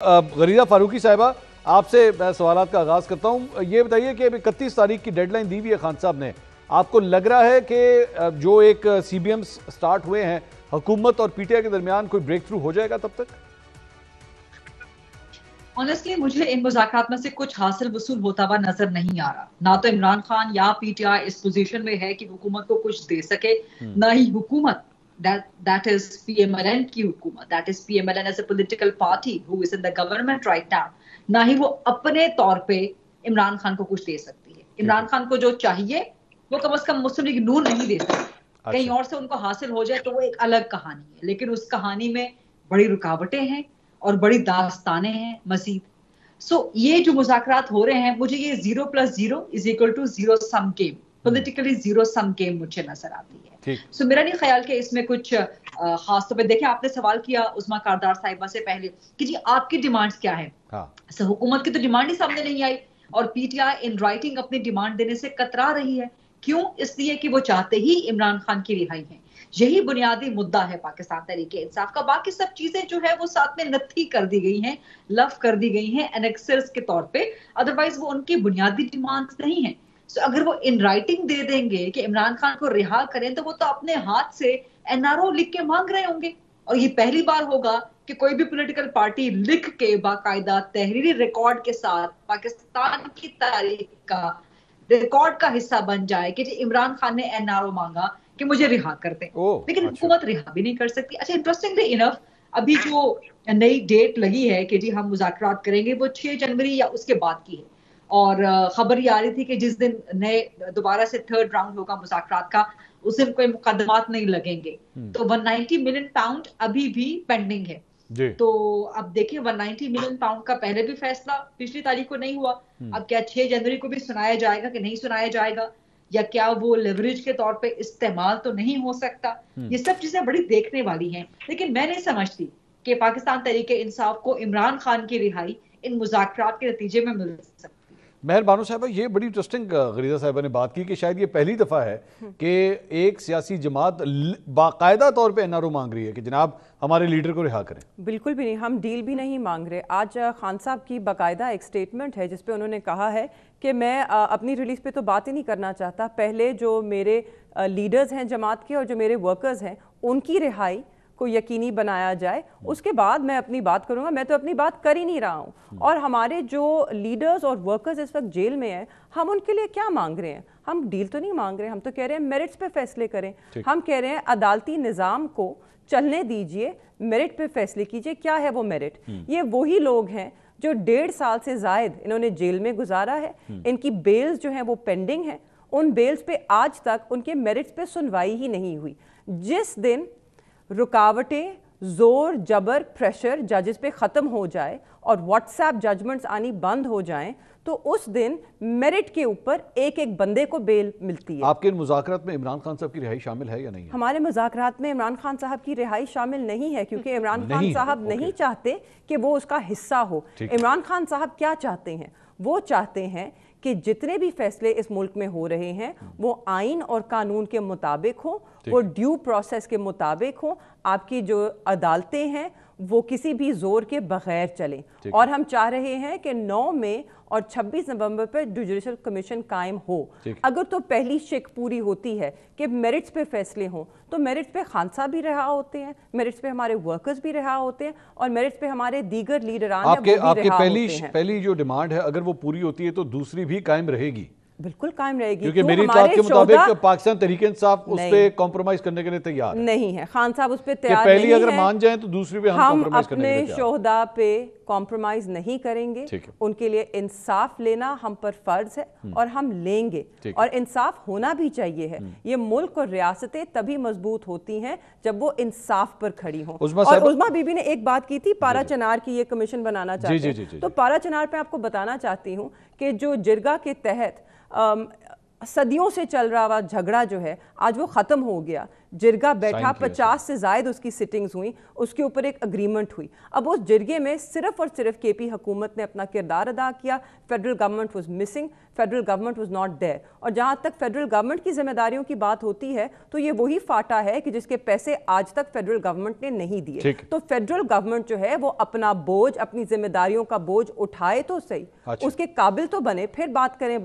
गरीदा फारूकी साहिबा, आपसे मैं सवालात का आगाज़ करता हूँ। ये बताइए कि 31 तारीख की डेडलाइन दी हुई है खान साहब ने। आपको लग रहा है कि जो एक CBM स्टार्ट हुए हैं हुकूमत और PTI के दरमियान कोई ब्रेक थ्रू हो जाएगा तब तक? ऑनेस्टली मुझे इन मुज़ाकरात में से कुछ हासिल वसूल होता हुआ नजर नहीं आ रहा। ना तो इमरान खान या PTI इस पोजीशन में है कि हुकूमत को कुछ दे सके, ना ही हुकूमत that is PMLN की हुकूमत, that is PMLN as a political party who is in the government right now, ना ही वो अपने तौर पे इमरान खान को कुछ दे सकती है। इमरान खान को जो चाहिए वो कम से कम मुस्लिम लीग नून नहीं दे सकती। कहीं और से उनको हासिल हो जाए तो वो एक अलग कहानी है, लेकिन उस कहानी में बड़ी रुकावटें हैं और बड़ी दास्तानें हैं मजीद। ये जो मुज़ाकरात हो रहे हैं, मुझे ये 0+0 = 0 सम गेम, पॉलिटिकली 0 सम गेम मुझे नजर आती है। मेरा नहीं ख्याल कि इसमें कुछ खास तौर पे देखें, आपने सवाल किया उस्मा कारदार साहिबा से पहले कि जी आपकी डिमांड्स क्या है। हुकूमत की तो डिमांड ही सामने नहीं आई और PTI इन राइटिंग अपनी डिमांड देने से कतरा रही है। क्यों? इसलिए कि वो चाहते ही इमरान खान की रिहाई है। यही बुनियादी मुद्दा है पाकिस्तान तहरीके इंसाफ का। बाकी सब चीजें जो है वो साथ में नत्थी कर दी गई हैं, लफ कर दी गई हैं एनेक्सर्स के तौर पे। अदरवाइज वो उनकी बुनियादी डिमांड्स नहीं है। अगर वो इन राइटिंग दे देंगे कि इमरान खान को रिहा करें, तो वो तो अपने हाथ से NRO लिख के मांग रहे होंगे। और ये पहली बार होगा कि कोई भी पॉलिटिकल पार्टी लिख के बाकायदा तहरीरी रिकॉर्ड के साथ पाकिस्तान की तारीख का रिकॉर्ड का हिस्सा बन जाए कि इमरान खान ने NRO मांगा कि मुझे रिहा कर दें, लेकिन हुकूमत रिहा भी नहीं कर सकती। अच्छा, इंटरेस्टिंगली इनफ अभी जो नई डेट लगी है कि जी हम मुज़ाकरात करेंगे, वो 6 जनवरी या उसके बाद की है। और खबर ये आ रही थी कि जिस दिन नए दोबारा से 3rd राउंड होगा मुज़ाकरात का, उस दिन कोई मुकदमात नहीं लगेंगे। तो 190 मिलियन पाउंड अभी भी पेंडिंग है। तो अब देखिए 190 मिलियन पाउंड का पहले भी फैसला पिछली तारीख को नहीं हुआ। अब क्या 6 जनवरी को भी सुनाया जाएगा कि नहीं सुनाया जाएगा, या क्या वो लेवरेज के तौर पे इस्तेमाल तो नहीं हो सकता? ये सब चीजें बड़ी देखने वाली हैं। लेकिन मैं नहीं समझती कि पाकिस्तान तहरीके इंसाफ को इमरान खान की रिहाई इन मुज़ाकरात के नतीजे में मिल सकती। मेहर बानो साहबा, ये बड़ी इंटरेस्टिंग गरीदा साहिबा ने बात की कि शायद ये पहली दफ़ा है कि एक सियासी जमात बाकायदा तौर पे NRO मांग रही है कि जनाब हमारे लीडर को रिहा करें। बिल्कुल भी नहीं, हम डील भी नहीं मांग रहे। आज खान साहब की बाकायदा एक स्टेटमेंट है जिसपे उन्होंने कहा है कि मैं अपनी रिलीज पे तो बात ही नहीं करना चाहता, पहले जो मेरे लीडर्स हैं जमात के और जो मेरे वर्कर्स हैं उनकी रिहाई को यकीनी बनाया जाए, उसके बाद मैं अपनी बात करूंगा। मैं तो अपनी बात कर ही नहीं रहा हूं। और हमारे जो लीडर्स और वर्कर्स इस वक्त जेल में हैं, हम उनके लिए क्या मांग रहे हैं? हम डील तो नहीं मांग रहे, हम तो कह रहे हैं मेरिट्स पे फैसले करें। हम कह रहे हैं अदालती निज़ाम को चलने दीजिए, मेरिट पे फैसले कीजिए। क्या है वो मेरिट? ये वही लोग हैं जो 1.5 साल से ज़ायद इन्होंने जेल में गुजारा है, इनकी बेल्स जो हैं वो पेंडिंग है। उन बेल्स पे आज तक उनके मेरिट्स पे सुनवाई ही नहीं हुई। जिस दिन रुकावटें, जोर जबर, प्रेशर जजेस पे ख़त्म हो जाए और व्हाट्सएप जजमेंट्स आनी बंद हो जाएं, तो उस दिन मेरिट के ऊपर एक एक बंदे को बेल मिलती है। आपके मुज़ाकरात में इमरान खान साहब की रिहाई शामिल है या नहीं है? हमारे मुज़ाकरात में इमरान खान साहब की रिहाई शामिल नहीं है, क्योंकि इमरान खान साहब नहीं चाहते कि वो उसका हिस्सा हो। इमरान खान साहब क्या चाहते हैं? वो चाहते हैं कि जितने भी फैसले इस मुल्क में हो रहे हैं वो आइन और कानून के मुताबिक हो, वो ड्यू प्रोसेस के मुताबिक हो। आपकी जो अदालतें हैं वो किसी भी जोर के बगैर चलें। और हम चाह रहे हैं कि 9 मई और 26 नवंबर पर जुडिशल कमीशन कायम हो। अगर तो पहली शिक पूरी होती है कि मेरिट्स पे फैसले हों, तो मेरिट्स पे खान साहब भी रहा होते हैं, मेरिट्स पे हमारे वर्कर्स भी रहा होते हैं, और मेरिट्स पे हमारे दीगर लीडरान आपके पहली जो डिमांड है, अगर वो पूरी होती है तो दूसरी भी कायम रहेगी? बिल्कुल कायम रहेगी, क्योंकि मेरी बात के मुताबिक पाकिस्तान तहरीक इंसाफ उस पे कॉम्प्रोमाइज करने के लिए तैयार नहीं है। खान साहब उस पे तैयार नहीं है। पहली अगर मान जाएं तो दूसरी पे हम कॉम्प्रोमाइज करने के लिए अपने शोहदा पे कॉम्प्रोमाइज नहीं करेंगे। उनके लिए इंसाफ लेना हम पर फर्ज है और हम लेंगे, और इंसाफ होना भी चाहिए है। ये मुल्क और रियासतें तभी मजबूत होती हैं जब वो इंसाफ पर खड़ी हों। और उज़मा बीबी ने एक बात की थी, पारा चनार की ये कमीशन बनाना चाहते हैं। तो पारा चनार पे आपको बताना चाहती हूँ कि जो जिरगा के तहत सदियों से चल रहा हुआ झगड़ा जो है आज वो ख़त्म हो गया। जिरगा बैठा, 50 से ज़ायद उसकी सिटिंग्स हुई, उसके ऊपर एक अग्रीमेंट हुई। अब उस जिरगे में सिर्फ और सिर्फ केपी हुकूमत ने अपना किरदार अदा किया। Federal government was missing, federal government was not there. और जहाँ तक फेडरल गवर्नमेंट की जिम्मेदारियों की बात होती है तो ये वही फाटा है कि जिसके पैसे आज तक फेडरल गवर्नमेंट ने नहीं दिए। तो फेडरल गवर्नमेंट जो है वो अपना बोझ, अपनी जिम्मेदारियों का बोझ उठाए तो सही, उसके काबिल तो बने, फिर बात करें।